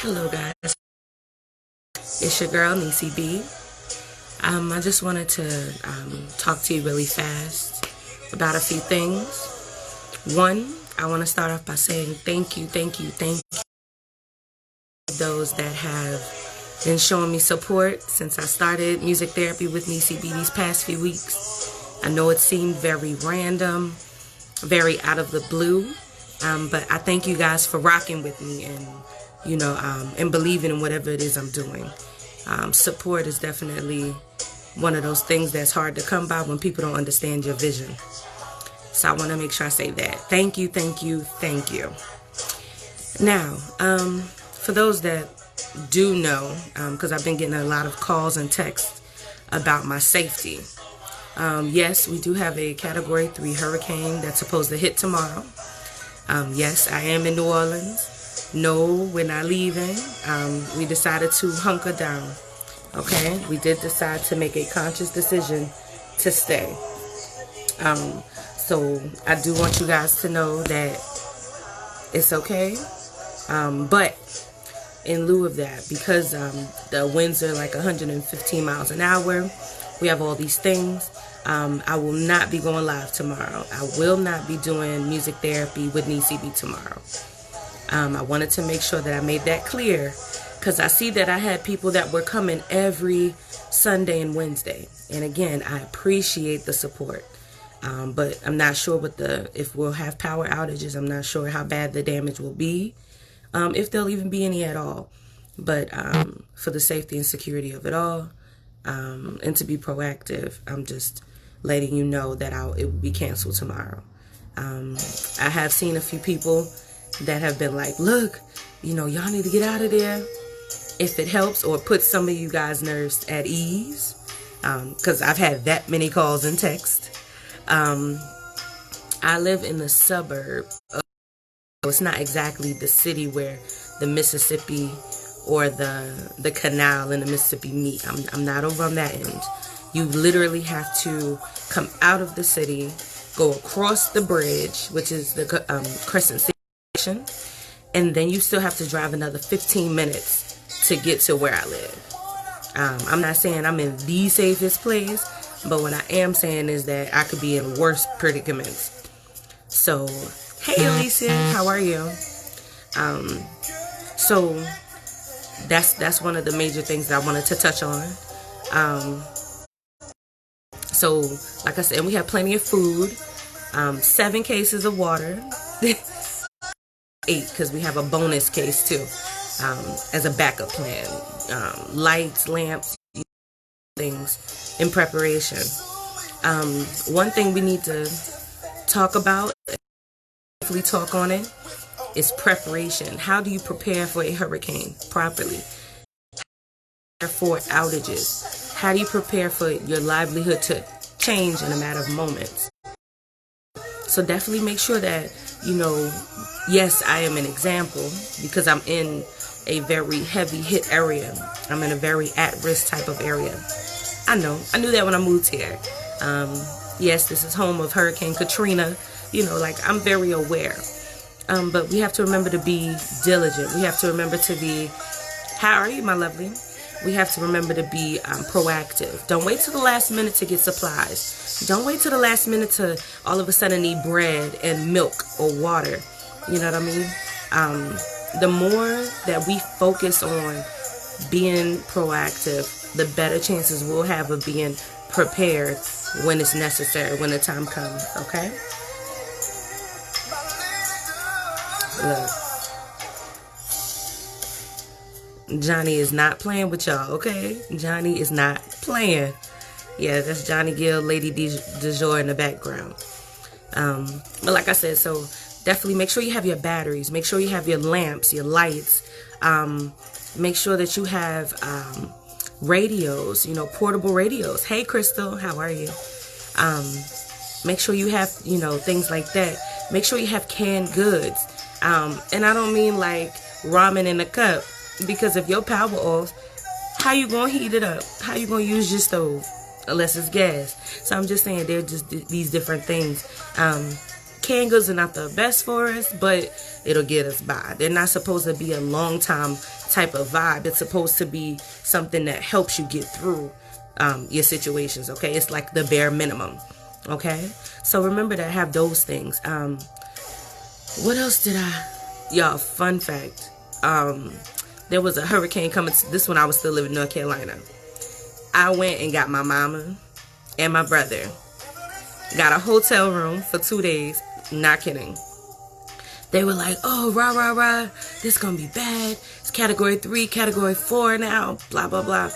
Hello guys, it's your girl Neicy B. I just wanted to talk to you really fast about a few things. One, I want to start off by saying thank you to those that have been showing me support since I started music therapy with Neicy B these past few weeks. I know it seemed very random, very out of the blue, but I thank you guys for rocking with me and and believing in whatever it is I'm doing. Support is definitely one of those things that's hard to come by when people don't understand your vision. So I want to make sure I say that. Thank you. Now, for those that do know, because I've been getting a lot of calls and texts about my safety. Yes, we do have a Category 3 hurricane that's supposed to hit tomorrow. Yes, I am in New Orleans. No, we're not leaving. We decided to hunker down. Okay? We did decide to make a conscious decision to stay. So I do want you guys to know that it's okay. But in lieu of that, because the winds are like 115 miles an hour, we have all these things. I will not be going live tomorrow. I will not be doing music therapy with Neicy B tomorrow. I wanted to make sure that I made that clear because I see that I had people that were coming every Sunday and Wednesday. And again, I appreciate the support. But I'm not sure if we'll have power outages. I'm not sure how bad the damage will be, if there'll even be any at all. But for the safety and security of it all, and to be proactive, I'm just letting you know that it will be canceled tomorrow. I have seen a few people that have been like, look, y'all need to get out of there. If it helps or puts some of you guys' nerves at ease, because I've had that many calls and texts. I live in the suburb. It's not exactly the city where the Mississippi or the canal and the Mississippi meet. I'm not over on that end. You literally have to come out of the city, go across the bridge, which is the Crescent Station, and then you still have to drive another 15 minutes to get to where I live. I'm not saying I'm in the safest place, but what I am saying is that I could be in worse predicaments. So, hey Alicia, how are you? So that's one of the major things that I wanted to touch on. So, like I said, we have plenty of food, 7 cases of water, 8 because we have a bonus case too, as a backup plan. Lights, lamps, things in preparation. One thing we need to talk about, briefly talk on it, is preparation. How do you prepare for a hurricane properly? For outages? How do you prepare for your livelihood to change in a matter of moments? So definitely make sure that, yes, I am an example because I'm in a very heavy hit area. I'm in a very at-risk type of area. I knew that when I moved here. Yes, this is home of Hurricane Katrina. I'm very aware. But we have to remember to be diligent. We have to remember to be, how are you, my lovely? We have to remember to be proactive. Don't wait till the last minute to get supplies. Don't wait till the last minute to all of a sudden need bread and milk or water. You know what I mean? The more that we focus on being proactive, the better chances we'll have of being prepared when it's necessary, when the time comes, okay? Look. Johnny is not playing with y'all, okay? Johnny is not playing. Yeah, that's Johnny Gill, Lady du jour in the background. But like I said, so definitely make sure you have your batteries. Make sure you have your lamps, your lights. Make sure that you have radios, portable radios. Hey, Crystal, how are you? Make sure you have, things like that. Make sure you have canned goods. And I don't mean like ramen in a cup, because if your power off, how you gonna heat it up? How you gonna use your stove? Unless it's gas. So I'm just saying they're just these different things. Canned goods are not the best for us, but it'll get us by. They're not supposed to be a long time type of vibe. It's supposed to be something that helps you get through your situations, okay? It's like the bare minimum, okay? So remember to have those things. What else did y'all, fun fact, there was a hurricane coming, this when I was still living in North Carolina. I went and got my mama and my brother, got a hotel room for 2 days, not kidding. They were like, oh, rah, rah, rah, this gonna be bad. It's category 3, category 4 now, blah, blah, blah.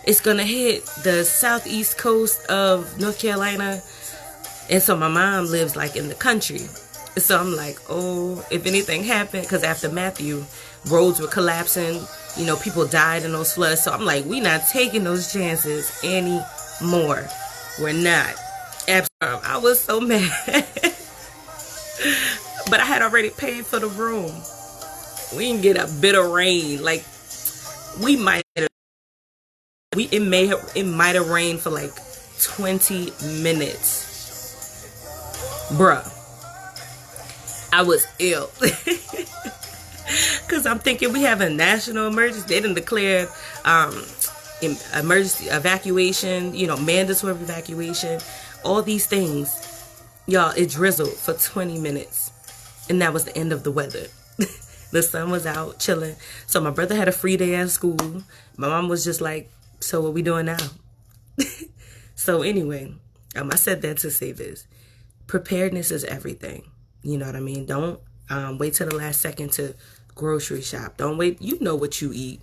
It's gonna hit the southeast coast of North Carolina. And so my mom lives like in the country. So I'm like, oh, if anything happened, because after Matthew, roads were collapsing, you know, people died in those floods. So I'm like, we not taking those chances anymore. We're not. Absolutely. I was so mad. But I had already paid for the room. We didn't get a bit of rain. Like, we might have, it might have rained for like 20 minutes. Bruh. I was ill. Because I'm thinking we have a national emergency. They done declared emergency evacuation, you know, mandatory evacuation, all these things. Y'all, it drizzled for 20 minutes. And that was the end of the weather. The sun was out chilling. So my brother had a free day at school. My mom was just like, so what we doing now? So anyway, I said that to say this. Preparedness is everything. You know what I mean? Don't wait till the last second to grocery shop. Don't wait. You know what you eat.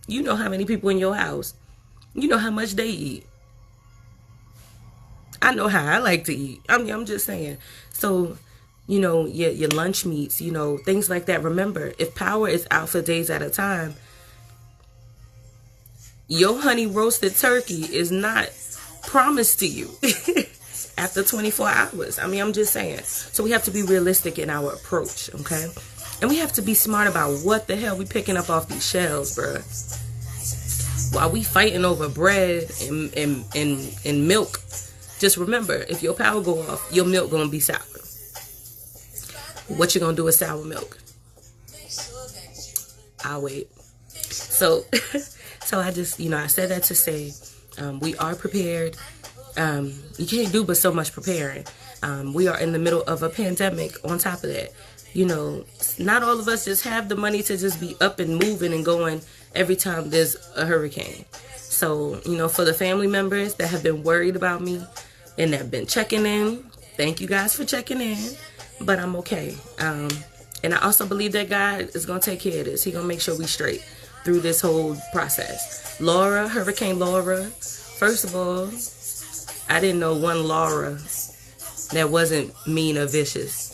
You know how many people in your house. You know how much they eat. I know how I like to eat. I'm just saying. So, you know, your lunch meats, you know, things like that. Remember, if power is out for days at a time, your honey roasted turkey is not promised to you after 24 hours. I mean, I'm just saying. So we have to be realistic in our approach, okay? And we have to be smart about what the hell we picking up off these shelves, bruh. While we fighting over bread and milk, just remember, if your power go off, your milk gonna be sour. What you gonna do with sour milk? I'll wait. So, so I just, you know, I said that to say, we are prepared. You can't do but so much preparing. We are in the middle of a pandemic on top of that. You know, not all of us just have the money to just be up and moving and going every time there's a hurricane. So, you know, for the family members that have been worried about me and that have been checking in, thank you guys for checking in. But I'm okay. And I also believe that God is going to take care of this. He's going to make sure we straight through this whole process. Laura, Hurricane Laura. First of all, I didn't know one Laura that wasn't mean or vicious.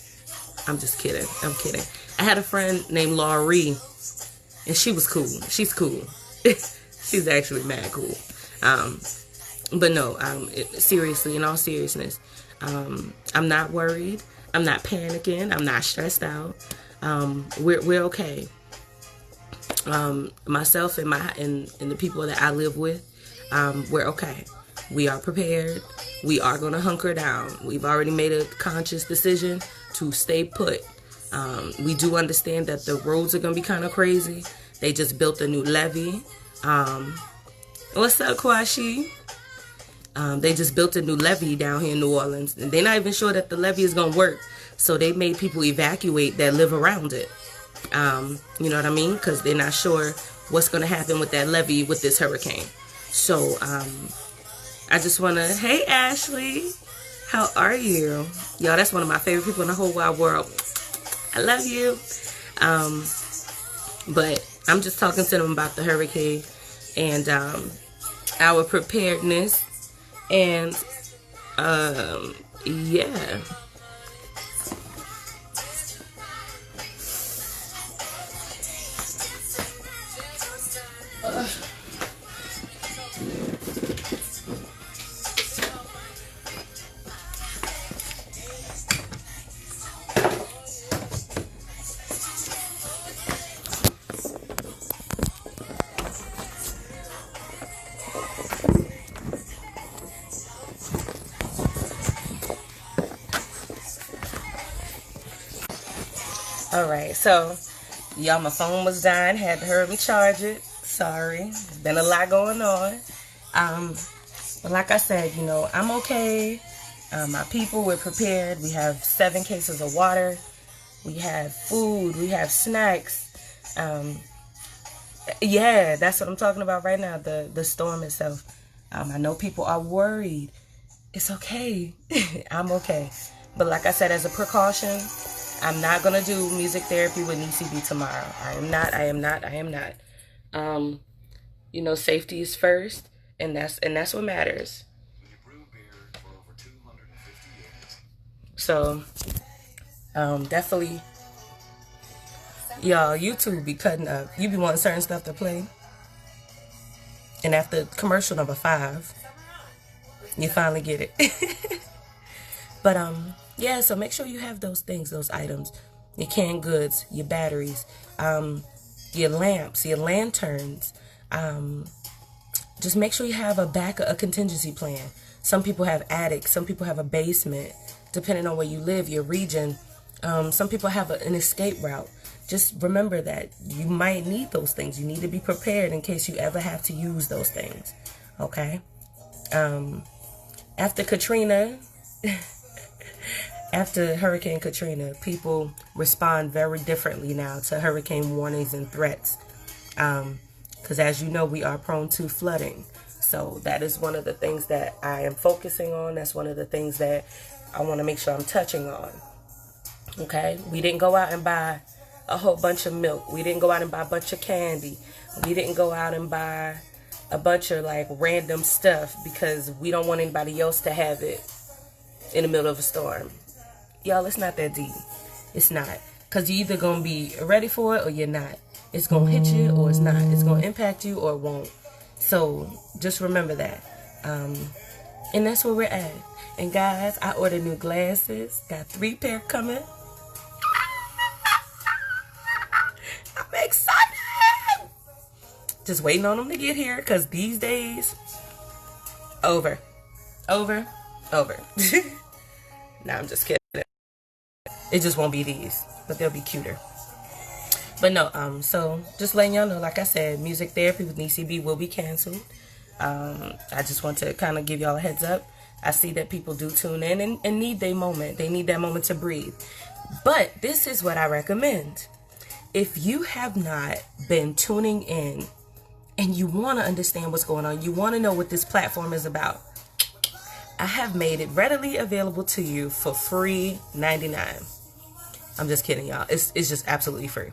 I'm just kidding. I'm kidding. I had a friend named Laurie, and she was cool. She's cool. She's actually mad cool. But no, seriously, in all seriousness, I'm not worried. I'm not panicking. I'm not stressed out. We're okay. Myself and the people that I live with, we're okay. We are prepared. We are going to hunker down. We've already made a conscious decision to stay put. We do understand that the roads are going to be kind of crazy. They just built a new levee. What's up, Kwashi? They just built a new levee down here in New Orleans. And they're not even sure that the levee is going to work. So they made people evacuate that live around it. You know what I mean? Because they're not sure what's going to happen with that levee with this hurricane. So I just want to, hey, Ashley, how are you? Y'all, that's one of my favorite people in the whole wide world. I love you. But I'm just talking to them about the hurricane and our preparedness. And yeah. All right, so Y'all, my phone was dying. Had to hurry and charge it. Sorry. There's been a lot going on. But like I said, you know, I'm okay. My people, we're prepared. We have 7 cases of water. We have food. We have snacks. Yeah, that's what I'm talking about right now, the storm itself. I know people are worried. It's okay. I'm okay. But like I said, as a precaution, I'm not going to do music therapy with Neicy B tomorrow. I am not. You know, safety is first, and that's what matters. So, definitely, y'all, YouTube be cutting up. You be wanting certain stuff to play. And after commercial number 5, you finally get it. But, yeah, so make sure you have those things, those items. Your canned goods, your batteries, your lamps, your lanterns. Just make sure you have a contingency plan. Some people have attics. Some people have a basement. Depending on where you live, your region. Some people have an escape route. Just remember that you might need those things. You need to be prepared in case you ever have to use those things. Okay? After Katrina, after Hurricane Katrina, people respond very differently now to hurricane warnings and threats. Because as you know, we are prone to flooding. So that is one of the things that I am focusing on. That's one of the things that I want to make sure I'm touching on. Okay? We didn't go out and buy a whole bunch of milk. We didn't go out and buy a bunch of candy. We didn't go out and buy a bunch of like random stuff because we don't want anybody else to have it in the middle of a storm. Y'all, it's not that deep. It's not. Because you're either going to be ready for it or you're not. It's going to hit you or it's not. It's going to impact you or it won't. So just remember that. And that's where we're at. And guys, I ordered new glasses. Got 3 pair coming. I'm excited. Just waiting on them to get here because these days, over. Nah, I'm just kidding. It just won't be these, but they'll be cuter. But no, so just letting y'all know, like I said, music therapy with Neicy B will be canceled. I just want to kind of give y'all a heads up. I see that people do tune in and need their moment. They need that moment to breathe. But this is what I recommend. If you have not been tuning in and you want to understand what's going on, you want to know what this platform is about, I have made it readily available to you for free $99. I'm just kidding, y'all. It's just absolutely free.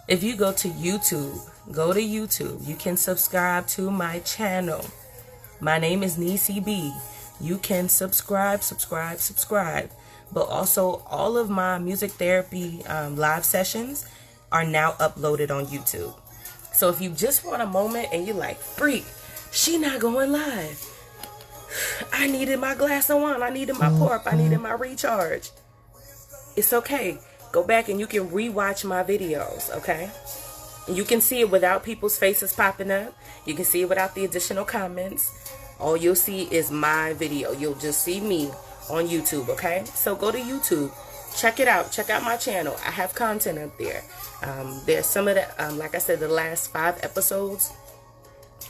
If you go to YouTube, you can subscribe to my channel. My name is Neicy B. You can subscribe. But also, all of my music therapy live sessions are now uploaded on YouTube. So if you just want a moment and you're like, freak, she not going live. I needed my glass of wine. I needed my pork. I needed my recharge. It's okay. Go back and you can rewatch my videos, okay? And you can see it without people's faces popping up. You can see it without the additional comments. All you'll see is my video. You'll just see me on YouTube, okay? So go to YouTube. Check it out. Check out my channel. I have content up there. There's some of the, like I said, the last 5 episodes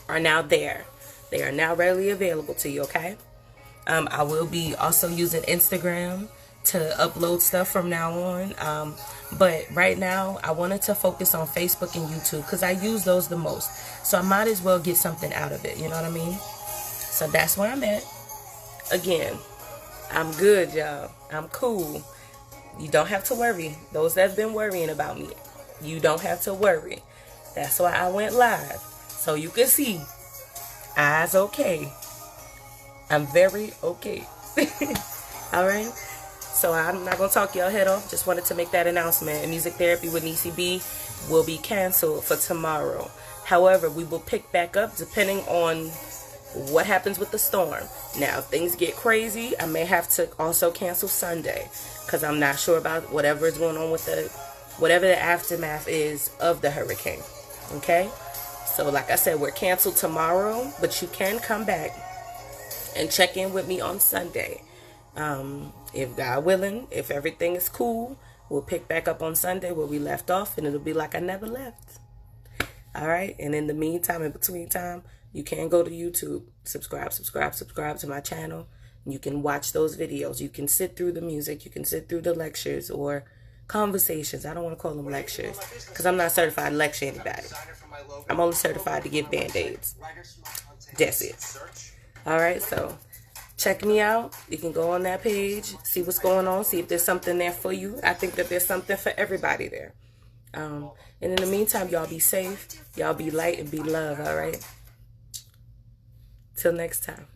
are now there. They are now readily available to you, okay? I will be also using Instagram to upload stuff from now on. But right now, I wanted to focus on Facebook and YouTube because I use those the most. So I might as well get something out of it, you know what I mean? So that's where I'm at. Again, I'm good, y'all. I'm cool. You don't have to worry. Those that have been worrying about me, you don't have to worry. That's why I went live. So you can see, I's okay. I'm very okay. All right? So I'm not going to talk y'all head off. Just wanted to make that announcement. Music therapy with Neicy B will be canceled for tomorrow. However, we will pick back up depending on what happens with the storm. Now, if things get crazy, I may have to also cancel Sunday because I'm not sure about whatever is going on with whatever the aftermath is of the hurricane. Okay? So, like I said, we're canceled tomorrow, but you can come back and check in with me on Sunday. If God willing, if everything is cool, We'll pick back up on Sunday where we left off, and it'll be like I never left. All right. And in the meantime, in between time, you can go to YouTube, subscribe to my channel. You can watch those videos. You can sit through the music. You can sit through the lectures or conversations. I don't want to call them lectures because I'm not certified to lecture anybody. I'm only certified to give Band-Aids. That's it. All right. So check me out. You can go on that page, see what's going on, see if there's something there for you. I think that there's something for everybody there. And in the meantime, y'all be safe. Y'all be light and be love. All right. Till next time.